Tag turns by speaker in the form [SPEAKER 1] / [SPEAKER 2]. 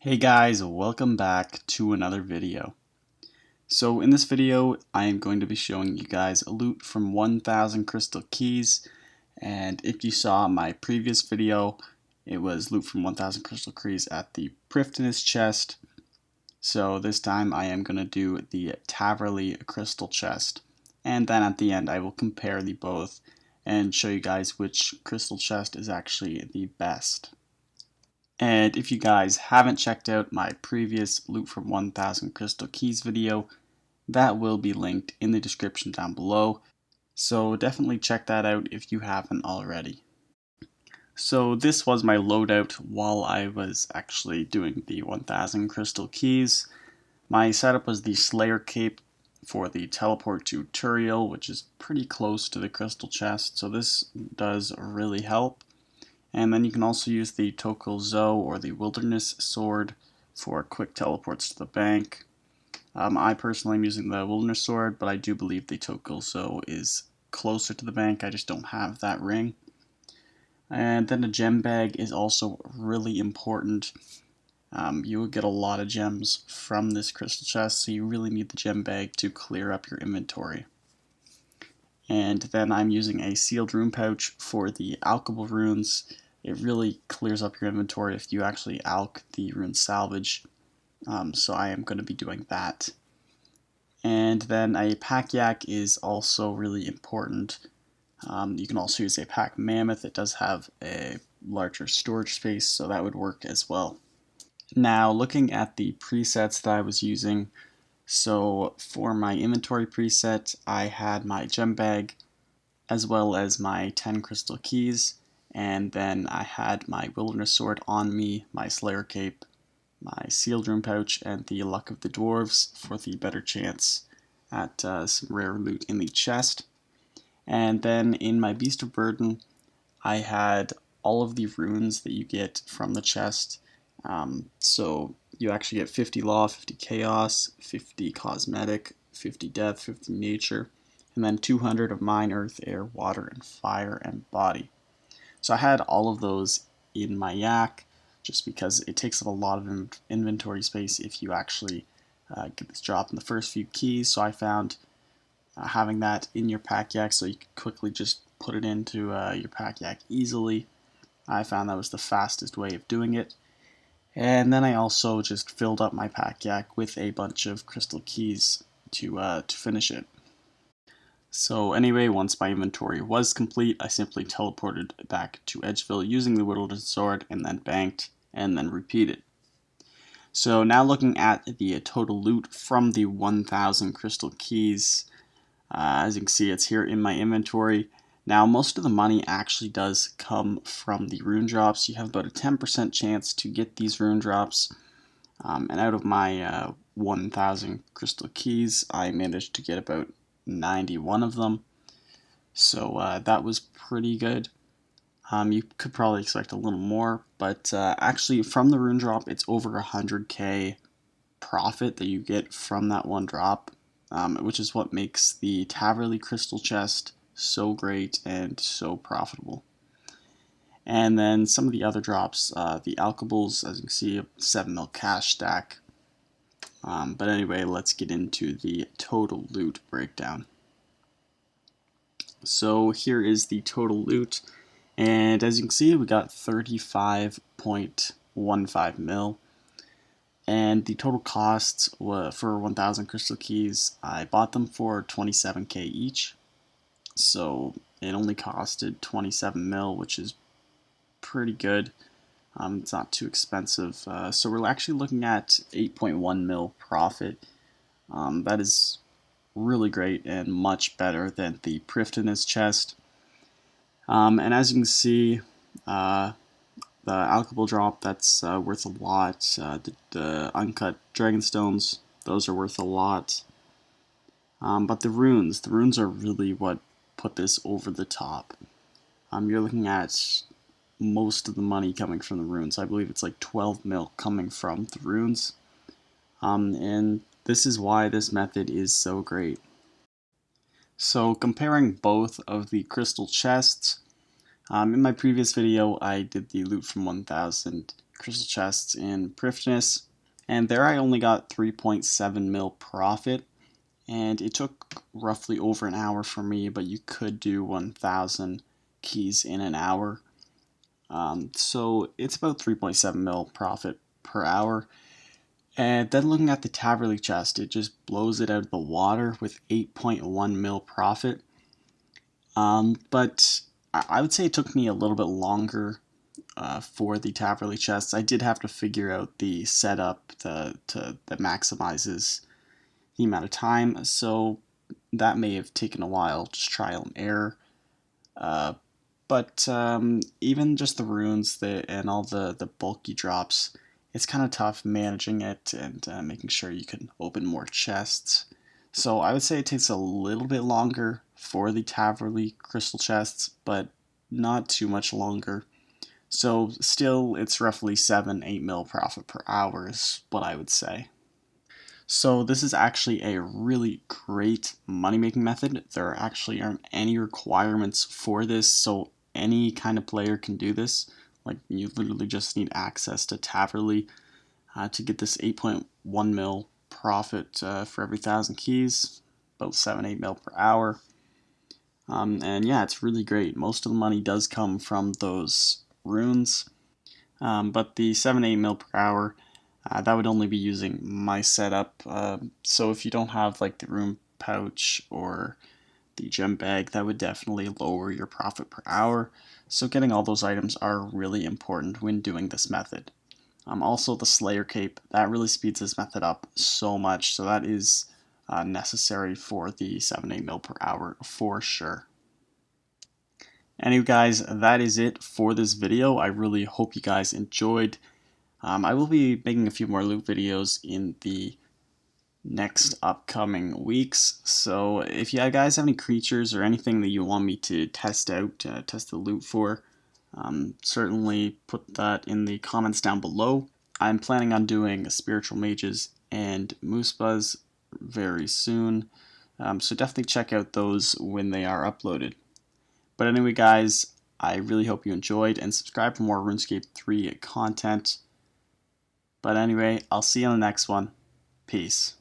[SPEAKER 1] Hey guys, welcome back to another video. So in this video, I am going to be showing you guys a loot from 1000 crystal keys. And if you saw my previous video, it was loot from 1000 crystal keys at the prifddinas chest. So this time I am going to do the Taverely Crystal Chest. And then at the end I will compare the both and show you guys which crystal chest is actually the best. And if you guys haven't checked out my previous loot from 1000 crystal keys video, that will be linked in the description down below. So definitely check that out if you haven't already. So this was my loadout while I was actually doing the 1000 crystal keys. My setup was the Slayer Cape for the teleport to Turiel, which is pretty close to the crystal chest, so this does really help. And then you can also use the Tokul Zo or the Wilderness Sword for quick teleports to the bank. I personally am using the Wilderness Sword, but I do believe the Tokul Zo is closer to the bank. I just don't have that ring. And then a gem bag is also really important. You will get a lot of gems from this crystal chest, so you really need the gem bag to clear up your inventory. And then I'm using a sealed rune pouch for the alchable runes. It really clears up your inventory if you actually alch the rune salvage. So I am going to be doing that. And then a pack yak is also really important. You can also use a pack mammoth. It does have a larger storage space, so that would work as well. Now looking at the presets that I was using, so for my inventory preset, I had my gem bag as well as my 10 crystal keys, and then I had my wilderness sword on me, my Slayer Cape, my sealed rune pouch, and the luck of the dwarves for the better chance at some rare loot in the chest. And then in my beast of burden, I had all of the runes that you get from the chest. So you actually get 50 law, 50 chaos, 50 cosmetic, 50 death, 50 nature, and then 200 of mine, earth, air, water, and fire, and body. So I had all of those in my yak, just because it takes up a lot of inventory space if you actually get this drop in the first few keys. So I found having that in your pack yak so you could quickly just put it into your pack yak easily. I found that was the fastest way of doing it. And then I also just filled up my pack yak with a bunch of crystal keys to finish it. So anyway, once my inventory was complete, I simply teleported back to Edgeville using the Wilderness Sword and then banked and then repeated. So now looking at the total loot from the 1000 crystal keys, as you can see it's here in my inventory. Now most of the money actually does come from the rune drops. You have about a 10% chance to get these rune drops, and out of my 1000 crystal keys I managed to get about 91 of them, so that was pretty good. You could probably expect a little more, but actually from the rune drop it's over 100k profit that you get from that one drop, which is what makes the Taverely Crystal Chest so great and so profitable. And then some of the other drops, the alchables, as you can see, 7 mil cash stack. But anyway, let's get into the total loot breakdown. So here is the total loot, and as you can see we got 35.15 mil. And the total costs for 1000 crystal keys, I bought them for 27k each. So it only costed 27 mil, which is pretty good. It's not too expensive. So we're actually looking at 8.1 mil profit. That is really great and much better than the prifddinas chest. And as you can see, the alchable drop, that's worth a lot. The uncut dragonstones, those are worth a lot. But the runes are really what put this over the top. You're looking at most of the money coming from the runes. I believe it's like 12 mil coming from the runes. And this is why this method is so great. So comparing both of the crystal chests, in my previous video I did the loot from 1000 Crystal Chests in prifddinas, and there I only got 3.7 mil profit, and it took roughly over an hour for me, but you could do 1,000 keys in an hour. So it's about 3.7 mil profit per hour. And then looking at the Taverely chest, it just blows it out of the water with 8.1 mil profit. But I would say it took me a little bit longer for the Taverely chests. I did have to figure out the setup that maximizes the amount of time, so that may have taken a while, just trial and error. But even just the runes and all the bulky drops, it's kind of tough managing it and making sure you can open more chests. So I would say it takes a little bit longer for the Taverely Crystal Chests, but not too much longer. So still, it's roughly 7-8 mil profit per hour is what I would say. So this is actually a really great money-making method. There actually aren't any requirements for this, so any kind of player can do this. Like, you literally just need access to Taverely to get this 8.1 mil profit for every 1,000 keys, about 7-8 mil per hour. And yeah, it's really great. Most of the money does come from those runes, but the 7-8 mil per hour, that would only be using my setup. So if you don't have like the rune pouch or the gem bag, that would definitely lower your profit per hour. So getting all those items are really important when doing this method. Also the Slayer Cape, that really speeds this method up so much, so that is necessary for the 7-8 mil per hour for sure. Anyway guys, that is it for this video. I really hope you guys enjoyed. I will be making a few more loot videos in the next upcoming weeks, so if you guys have any creatures or anything that you want me to test out, test the loot for, certainly put that in the comments down below. I'm planning on doing spiritual mages and moosebas very soon, so definitely check out those when they are uploaded. But anyway guys, I really hope you enjoyed, and subscribe for more RuneScape 3 content. But anyway, I'll see you on the next one. Peace.